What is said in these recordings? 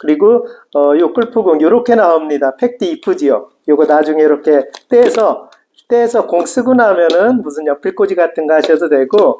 그리고 요 골프공 요렇게 나옵니다. 팩트 이쁘지요. 요거 나중에 이렇게 떼서 공 쓰고 나면은 무슨 연필꽂이 같은 거 하셔도 되고,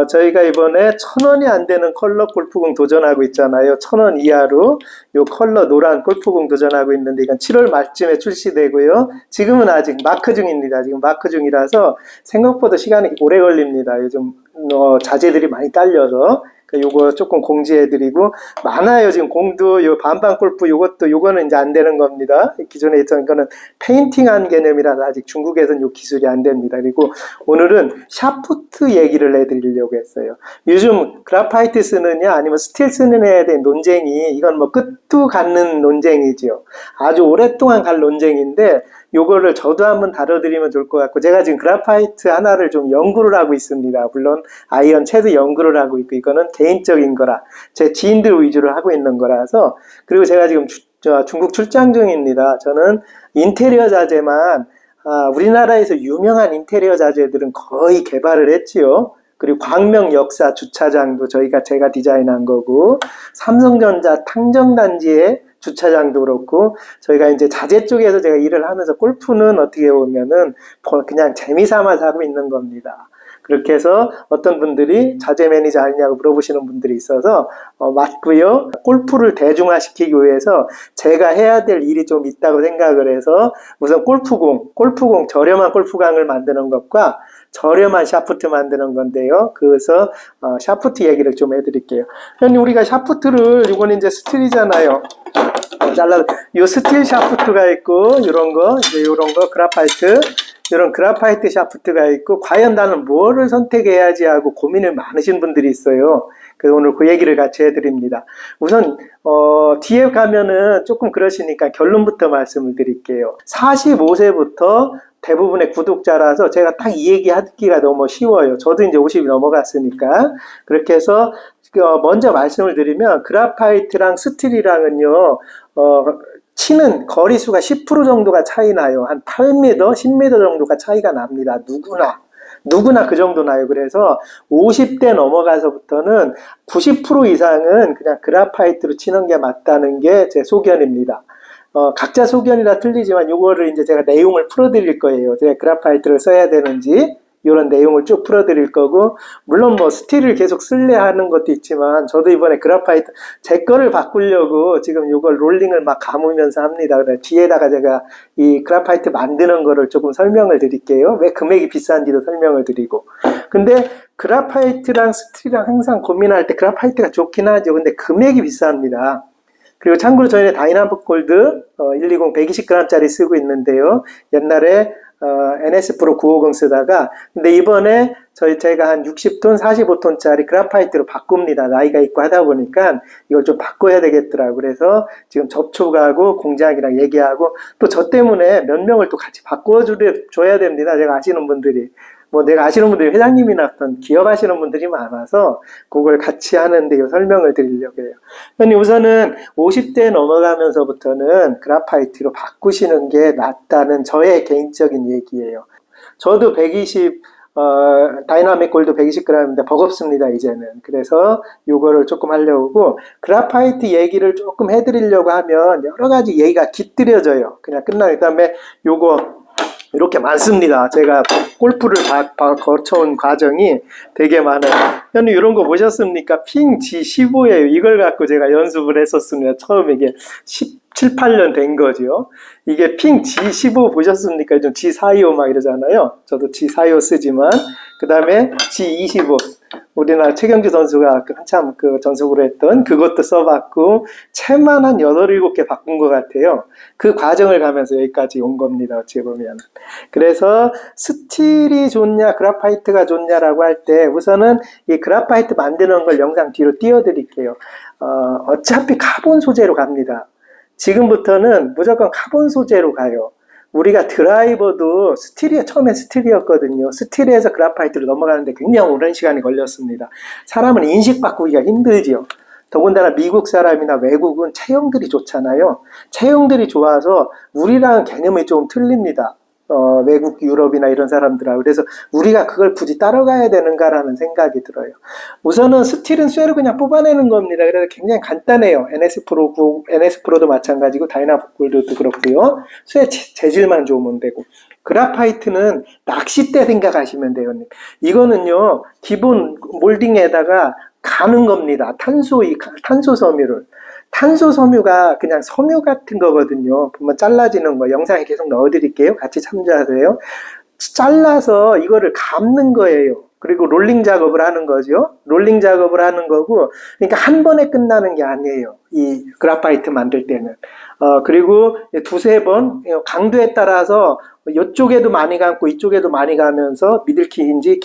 저희가 이번에 1,000원이 안 되는 컬러 골프공 도전하고 있잖아요. 1,000원 이하로 요 컬러 노란 골프공 도전하고 있는데, 이건 7월 말쯤에 출시되고요. 지금은 아직 마크 중입니다. 지금 마크 중이라서 생각보다 시간이 오래 걸립니다. 요즘 자재들이 많이 딸려서. 요거 조금 공지해드리고, 많아요. 지금 공도 요 반반 골프 요거는 이제 안 되는 겁니다. 기존에 있던 거는 페인팅한 개념이라서 아직 중국에서는 요 기술이 안 됩니다. 그리고 오늘은 샤프트 얘기를 해드리려고 했어요. 요즘 그래파이트 쓰느냐 아니면 스틸 쓰느냐에 대한 논쟁이, 이건 뭐 끝도 갖는 논쟁이지요. 아주 오랫동안 갈 논쟁인데, 요거를 저도 한번 다뤄드리면 좋을 것 같고, 제가 지금 그래파이트 하나를 좀 연구를 하고 있습니다. 물론 아이언 채도 연구를 하고 있고, 이거는 개인적인 거라 제 지인들 위주로 하고 있는 거라서. 그리고 제가 지금 중국 출장 중입니다. 저는 인테리어 자재만, 우리나라에서 유명한 인테리어 자재들은 거의 개발을 했지요. 그리고 광명 역사 주차장도 제가 디자인한 거고, 삼성전자 탕정단지의 주차장도 그렇고, 저희가 이제 자재 쪽에서 제가 일을 하면서 골프는 어떻게 보면은 그냥 재미삼아서 하고 있는 겁니다. 그렇게 해서 어떤 분들이 자재 매니저 아니냐고 물어보시는 분들이 있어서 맞고요. 골프를 대중화시키기 위해서 제가 해야 될 일이 좀 있다고 생각을 해서, 우선 골프공 저렴한 골프공을 만드는 것과 저렴한 샤프트 만드는 건데요. 그래서 샤프트 얘기를 좀 해드릴게요. 현님, 우리가 샤프트를, 이건 이제 스틸이잖아요. 요 스틸 샤프트가 있고, 이런 거 그래파이트, 이런 그래파이트 샤프트가 있고, 과연 나는 뭐를 선택해야지 하고 고민을 많으신 분들이 있어요. 그래서 오늘 그 얘기를 같이 해드립니다. 우선 뒤에 가면은 조금 그러시니까 결론부터 말씀을 드릴게요. 45세부터 대부분의 구독자라서 제가 딱 이 얘기 하기가 너무 쉬워요. 저도 이제 50이 넘어갔으니까. 그렇게 해서 먼저 말씀을 드리면, 그래파이트랑 스틸이랑은요, 치는 거리수가 10% 정도가 차이 나요. 한 8m, 10m 정도가 차이가 납니다. 누구나 그 정도 나요. 그래서 50대 넘어가서부터는 90% 이상은 그냥 그래파이트로 치는 게 맞다는 게 제 소견입니다. 각자 소견이라 틀리지만 요거를 이제 제가 내용을 풀어드릴 거예요. 제가 그래파이트를 써야 되는지 이런 내용을 쭉 풀어드릴 거고, 물론 뭐 스틸을 계속 쓸래 하는 것도 있지만, 저도 이번에 그래파이트 제 거를 바꾸려고 지금 요걸 롤링을 막 감으면서 합니다. 그래서 뒤에다가 제가 이 그래파이트 만드는 거를 조금 설명을 드릴게요. 왜 금액이 비싼지도 설명을 드리고. 근데 그래파이트랑 스틸이랑 항상 고민할 때 그래파이트가 좋긴 하죠. 근데 금액이 비쌉니다. 그리고 참고로 저희는 다이나믹 골드 120 120g짜리 쓰고 있는데요. 옛날에 NS 프로 950 쓰다가, 근데 이번에 제가 한 60톤, 45톤짜리 그래파이트로 바꿉니다. 나이가 있고 하다 보니까 이걸 좀 바꿔야 되겠더라고요. 그래서 지금 접촉하고 공장이랑 얘기하고, 또 저 때문에 몇 명을 또 같이 바꿔줘야 됩니다. 제가 아시는 분들이. 내가 아시는 분들이 회장님이나 어떤 기업 하시는 분들이 많아서 그걸 같이 하는데 설명을 드리려고 해요. 그러니 우선은 50대 넘어가면서부터는 그래파이트로 바꾸시는 게 낫다는 저의 개인적인 얘기예요. 저도 120, 다이나믹 골드 120g인데 버겁습니다, 이제는. 그래서 요거를 조금 하려고, 그래파이트 얘기를 조금 해드리려고 하면 여러 가지 얘기가 깃들여져요. 그냥 그 다음에 요거 이렇게 많습니다. 제가 골프를 거쳐온 과정이 되게 많아요. 현님, 이런 거 보셨습니까? 핑 G15예요. 이걸 갖고 제가 연습을 했었습니다. 처음에 이게 17, 8년 된 거죠. 이게 핑 G15 보셨습니까? 좀 G425 막 이러잖아요. 저도 G425 쓰지만, 그 다음에 G25. 우리나라 최경주 선수가 한참 전속으로 했던 그것도 써봤고, 채만 한 8, 7개 바꾼 것 같아요. 그 과정을 가면서 여기까지 온 겁니다, 어찌 보면. 그래서 스틸이 좋냐, 그래파이트가 좋냐라고 할 때, 우선은 이 그래파이트 만드는 걸 영상 뒤로 띄워드릴게요. 어차피 카본 소재로 갑니다. 지금부터는 무조건 카본 소재로 가요. 우리가 드라이버도 처음에 스틸이었거든요. 스틸에서 그래파이트로 넘어가는데 굉장히 오랜 시간이 걸렸습니다. 사람은 인식 바꾸기가 힘들지요. 더군다나 미국 사람이나 외국은 체형들이 좋잖아요. 체형들이 좋아서 우리랑 개념이 좀 틀립니다. 외국 유럽이나 이런 사람들하고. 그래서 우리가 그걸 굳이 따라가야 되는가라는 생각이 들어요. 우선은 스틸은 쇠를 그냥 뽑아내는 겁니다. 그래서 굉장히 간단해요. NS 프로도 마찬가지고 다이나골드도 그렇고요. 쇠 재질만 좋으면 되고. 그라파이트는 낚싯대 생각하시면 돼요. 이거는요, 기본 몰딩에다가 가는 겁니다. 탄소 섬유를. 탄소 섬유가 그냥 섬유 같은 거거든요. 보면 잘라지는 거 영상에 계속 넣어드릴게요. 같이 참조하세요. 잘라서 이거를 감는 거예요. 그리고 롤링 작업을 하는 거죠. 롤링 작업을 하는 거고, 그러니까 한 번에 끝나는 게 아니에요. 이 그라파이트 만들 때는. 그리고 두세 번, 강도에 따라서 이쪽에도 많이 감고 이쪽에도 많이 가면서 미들킥인지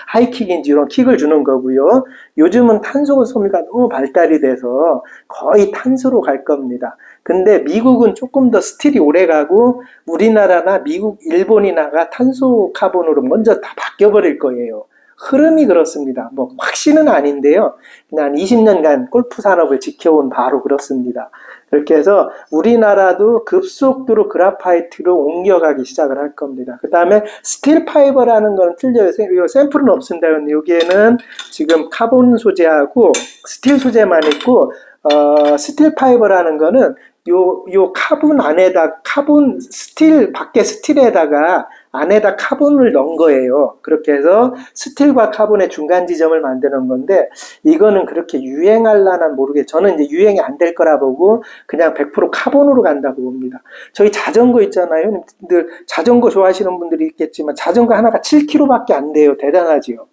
하이킥인지 이런 킥을 주는 거고요. 요즘은 탄소 섬유가 너무 발달이 돼서 거의 탄소로 갈 겁니다. 근데 미국은 조금 더 스틸이 오래 가고 우리나라나 미국, 일본이나가 탄소 카본으로 먼저 다 바뀌어버릴 거예요. 흐름이 그렇습니다. 뭐 확신은 아닌데요. 그냥 20년간 골프 산업을 지켜온 바로 그렇습니다. 그렇게 해서 우리나라도 급속도로 그라파이트로 옮겨가기 시작을 할 겁니다. 그 다음에 스틸 파이버라는 건 틀려요. 이 샘플은 없습니다. 여기에는 지금 카본 소재하고 스틸 소재만 있고, 스틸 파이버라는 거는 요 카본 안에다, 밖에 스틸에다가 안에다 카본을 넣은 거예요. 그렇게 해서 스틸과 카본의 중간 지점을 만드는 건데, 이거는 그렇게 유행할라나 모르겠어요. 저는 이제 유행이 안 될 거라 보고 그냥 100% 카본으로 간다고 봅니다. 저희 자전거 있잖아요. 자전거 좋아하시는 분들이 있겠지만 자전거 하나가 7kg밖에 안 돼요. 대단하지요.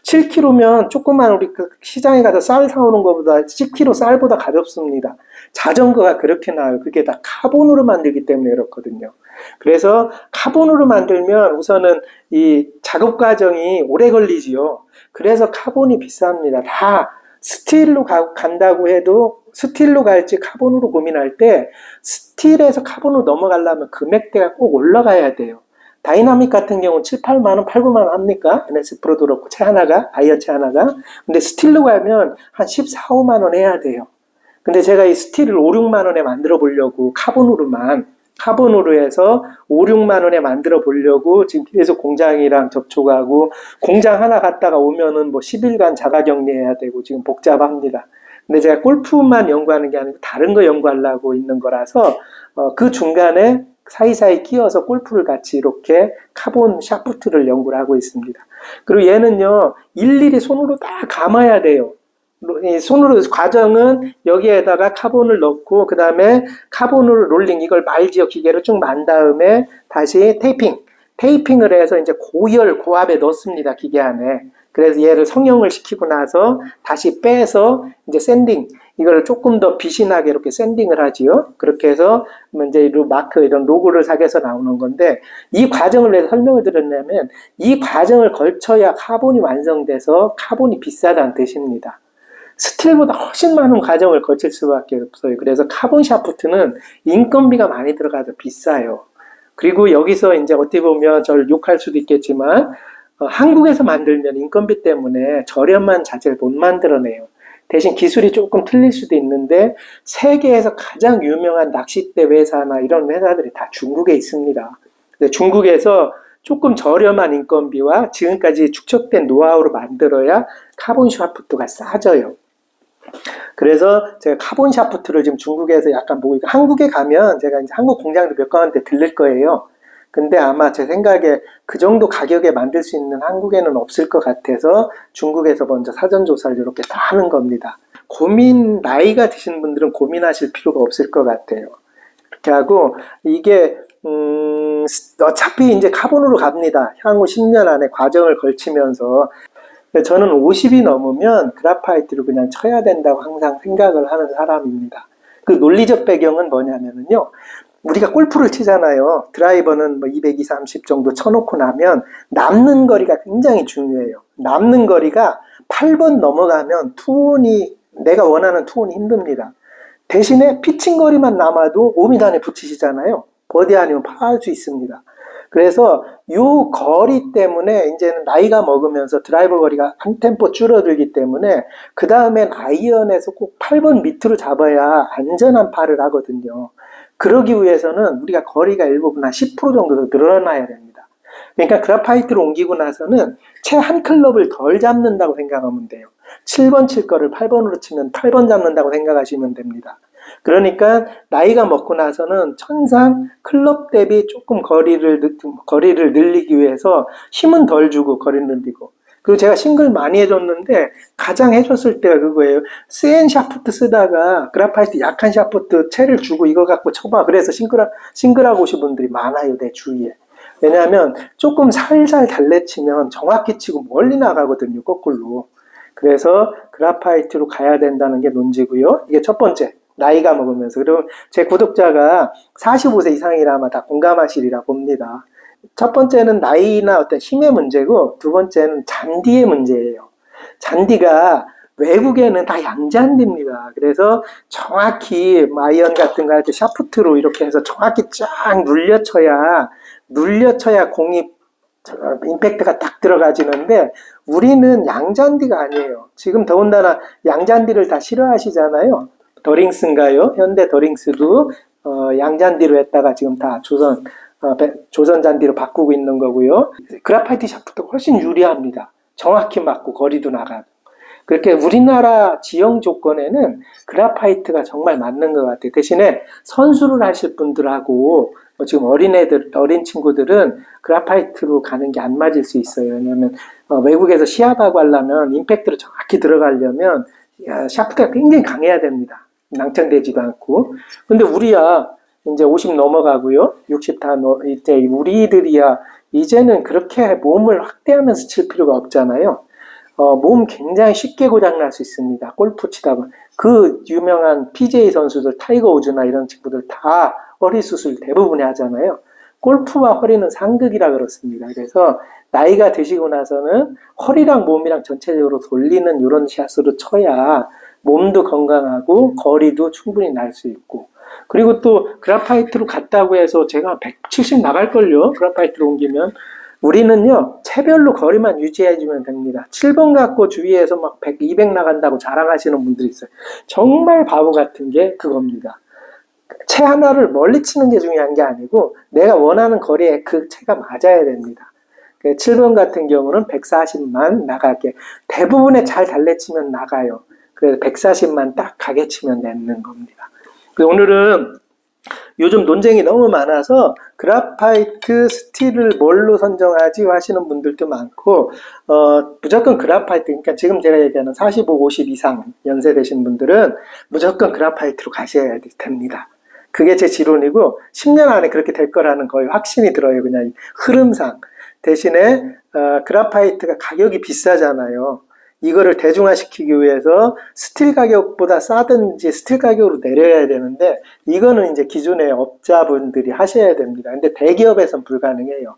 7kg면 조그만 우리 그 시장에 가서 쌀 사오는 것보다 10kg 쌀보다 가볍습니다. 자전거가 그렇게 나와요. 그게 다 카본으로 만들기 때문에 그렇거든요. 그래서 카본으로 만들면 우선은 이 작업 과정이 오래 걸리지요. 그래서 카본이 비쌉니다. 다 스틸로 간다고 해도 스틸로 갈지 카본으로 고민할 때 스틸에서 카본으로 넘어가려면 금액대가 꼭 올라가야 돼요. 다이나믹 같은 경우는 7, 8만원, 8, 9만원 합니까? NS 프로도 그렇고, 아이언 채 하나가. 근데 스틸로 가면 한 14, 5만원 해야 돼요. 근데 제가 이 스틸을 5, 6만원에 만들어 보려고, 카본으로 해서 5, 6만원에 만들어 보려고 지금 계속 공장이랑 접촉하고, 공장 하나 갔다가 오면은 뭐 10일간 자가 격리해야 되고, 지금 복잡합니다. 근데 제가 골프만 연구하는 게 아니고 다른 거 연구하려고 있는 거라서, 그 중간에 사이사이 끼워서 골프를 같이 이렇게 카본 샤프트를 연구를 하고 있습니다. 그리고 얘는요, 일일이 손으로 다 감아야 돼요. 손으로 과정은 여기에다가 카본을 넣고 그 다음에 카본으로 롤링, 이걸 말지어 기계로 쭉 만 다음에 다시 테이핑을 해서 이제 고압에 넣습니다. 기계 안에. 그래서 얘를 성형을 시키고 나서 다시 빼서 이제 샌딩, 이걸 조금 더 빛이 나게 이렇게 샌딩을 하지요. 그렇게 해서 이제 마크, 이런 로고를 사게서 나오는 건데, 이 과정을 왜 설명을 드렸냐면 이 과정을 걸쳐야 카본이 완성돼서 카본이 비싸다는 뜻입니다. 스틸보다 훨씬 많은 과정을 거칠 수밖에 없어요. 그래서 카본 샤프트는 인건비가 많이 들어가서 비싸요. 그리고 여기서 이제 어떻게 보면 저를 욕할 수도 있겠지만, 한국에서 만들면 인건비 때문에 저렴한 자재를 못 만들어내요. 대신 기술이 조금 틀릴 수도 있는데 세계에서 가장 유명한 낚싯대 회사나 이런 회사들이 다 중국에 있습니다. 근데 중국에서 조금 저렴한 인건비와 지금까지 축적된 노하우로 만들어야 카본 샤프트가 싸져요. 그래서 제가 카본 샤프트를 지금 중국에서 약간 보고, 한국에 가면 제가 이제 한국 공장도 몇 군데 들릴 거예요. 근데 아마 제 생각에 그 정도 가격에 만들 수 있는 한국에는 없을 것 같아서 중국에서 먼저 사전조사를 이렇게 다 하는 겁니다. 나이가 드신 분들은 고민하실 필요가 없을 것 같아요. 그렇게 하고, 이게 어차피 이제 카본으로 갑니다. 향후 10년 안에 과정을 걸치면서. 저는 50이 넘으면 그라파이트를 그냥 쳐야 된다고 항상 생각을 하는 사람입니다. 그 논리적 배경은 뭐냐면요, 우리가 골프를 치잖아요. 드라이버는 뭐 220, 30 정도 쳐놓고 나면 남는 거리가 굉장히 중요해요. 남는 거리가 8번 넘어가면 내가 원하는 투혼이 힘듭니다. 대신에 피칭 거리만 남아도 5m 안에 붙이시잖아요. 버디 아니면 파 할 수 있습니다. 그래서 이 거리 때문에 이제는 나이가 먹으면서 드라이버 거리가 한 템포 줄어들기 때문에 그 다음엔 아이언에서 꼭 8번 밑으로 잡아야 안전한 파를 하거든요. 그러기 위해서는 우리가 거리가 일부분 한 10% 정도 더 늘어나야 됩니다. 그러니까 그래파이트로 옮기고 나서는 채 한 클럽을 덜 잡는다고 생각하면 돼요. 7번 칠 거를 8번으로 치면 8번 잡는다고 생각하시면 됩니다. 그러니까 나이가 먹고 나서는 천상 클럽 대비 조금 거리를 늘리기 위해서 힘은 덜 주고 거리를 늘리고, 그리고 제가 싱글 많이 해줬는데 가장 해줬을 때가 그거예요. 센 샤프트 쓰다가 그래파이트 약한 샤프트 채를 주고 이거 갖고 쳐봐. 그래서 싱글하고 오신 분들이 많아요, 내 주위에. 왜냐하면 조금 살살 달래치면 정확히 치고 멀리 나가거든요, 거꾸로. 그래서 그래파이트로 가야 된다는 게 논지고요. 이게 첫 번째, 나이가 먹으면서. 그리고 제 구독자가 45세 이상이라 아마 다 공감하시리라 봅니다. 첫 번째는 나이나 어떤 힘의 문제고, 두 번째는 잔디의 문제예요. 잔디가 외국에는 다 양잔디입니다. 그래서 정확히 아이언 같은 거 할 때 샤프트로 이렇게 해서 정확히 쫙 눌려쳐야 공이 임팩트가 딱 들어가지는데, 우리는 양잔디가 아니에요. 지금 더군다나 양잔디를 다 싫어하시잖아요. 더링스인가요? 현대 더링스도 양잔디로 했다가 지금 다 조선 잔디로 바꾸고 있는 거고요. 그래파이트 샤프트가 훨씬 유리합니다. 정확히 맞고 거리도 나가고. 그렇게 우리나라 지형 조건에는 그래파이트가 정말 맞는 것 같아요. 대신에 선수를 하실 분들하고 지금 어린 친구들은 그래파이트로 가는 게 안 맞을 수 있어요. 왜냐하면 외국에서 시합하고 하려면 임팩트로 정확히 들어가려면 샤프트가 굉장히 강해야 됩니다. 낭창되지도 않고. 근데 우리야 이제 50 넘어가고요. 60 다 이제 우리들이야 이제는 그렇게 몸을 확대하면서 칠 필요가 없잖아요. 몸 굉장히 쉽게 고장날 수 있습니다. 골프 치다 보면. 그 유명한 PGA 선수들, 타이거 우즈나 이런 친구들 다 허리 수술 대부분이 하잖아요. 골프와 허리는 상극이라 그렇습니다. 그래서 나이가 드시고 나서는 허리랑 몸이랑 전체적으로 돌리는 이런 샷으로 쳐야 몸도 건강하고 거리도 충분히 날 수 있고, 그리고 또 그래파이트로 갔다고 해서 제가 170 나갈걸요. 그래파이트로 옮기면. 우리는요, 채별로 거리만 유지해주면 됩니다. 7번 갖고 주위에서 막 100, 200 나간다고 자랑하시는 분들이 있어요. 정말 바보 같은 게 그겁니다. 채 하나를 멀리 치는 게 중요한 게 아니고 내가 원하는 거리에 그 채가 맞아야 됩니다. 7번 같은 경우는 140만 나가게. 대부분에 잘 달래치면 나가요. 그래서 140만 딱 가게 치면 내는 겁니다. 오늘은 요즘 논쟁이 너무 많아서 그래파이트 스틸을 뭘로 선정하지 하시는 분들도 많고, 무조건 그래파이트, 그러니까 지금 제가 얘기하는 45, 50 이상 연세 되신 분들은 무조건 그래파이트로 가셔야 됩니다. 그게 제 지론이고 10년 안에 그렇게 될 거라는 거의 확신이 들어요. 그냥 흐름상. 대신에 그래파이트가 가격이 비싸잖아요. 이거를 대중화시키기 위해서 스틸 가격보다 싸든지 스틸 가격으로 내려야 되는데, 이거는 이제 기존의 업자분들이 하셔야 됩니다. 근데 대기업에서는 불가능해요.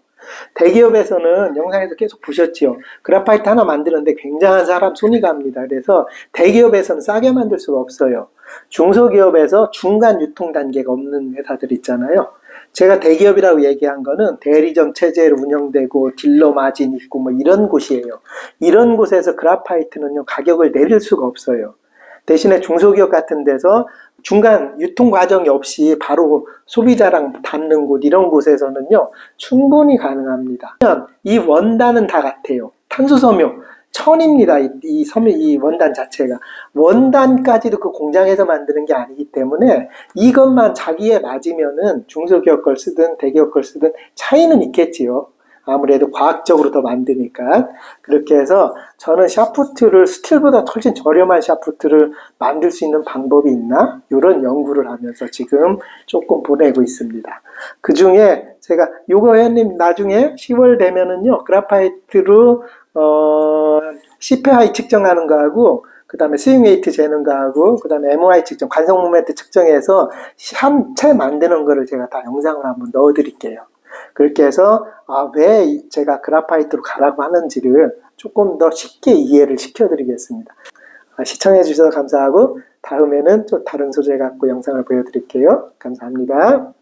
대기업에서는 영상에서 계속 보셨지요. 그래파이트 하나 만드는데 굉장한 사람 손이 갑니다. 그래서 대기업에서는 싸게 만들 수가 없어요. 중소기업에서 중간 유통 단계가 없는 회사들 있잖아요. 제가 대기업이라고 얘기한 거는 대리점 체제로 운영되고 딜러 마진 있고 뭐 이런 곳이에요. 이런 곳에서 그래파이트는요, 가격을 내릴 수가 없어요. 대신에 중소기업 같은 데서 중간 유통 과정이 없이 바로 소비자랑 닿는 곳, 이런 곳에서는요 충분히 가능합니다. 이 원단은 다 같아요. 탄수섬유 천입니다. 이 원단 자체가. 원단까지도 그 공장에서 만드는 게 아니기 때문에 이것만 자기에 맞으면은 중소기업 걸 쓰든 대기업 걸 쓰든 차이는 있겠지요. 아무래도 과학적으로 더 만드니까. 그렇게 해서 저는 샤프트를 스틸보다 훨씬 저렴한 샤프트를 만들 수 있는 방법이 있나? 이런 연구를 하면서 지금 조금 보내고 있습니다. 그 중에 제가 요거 회원님 나중에 10월 되면은요, 그래파이트로 CPI 측정하는 거하고, 그 다음에 스윙 웨이트 재는 거하고, 그 다음에 MOI 측정, 관성 모멘트 측정해서 한 채 만드는 거를 제가 다 영상을 한번 넣어 드릴게요. 그렇게 해서 왜 제가 그래파이트로 가라고 하는지를 조금 더 쉽게 이해를 시켜드리겠습니다. 시청해 주셔서 감사하고, 다음에는 또 다른 소재 갖고 영상을 보여드릴게요. 감사합니다.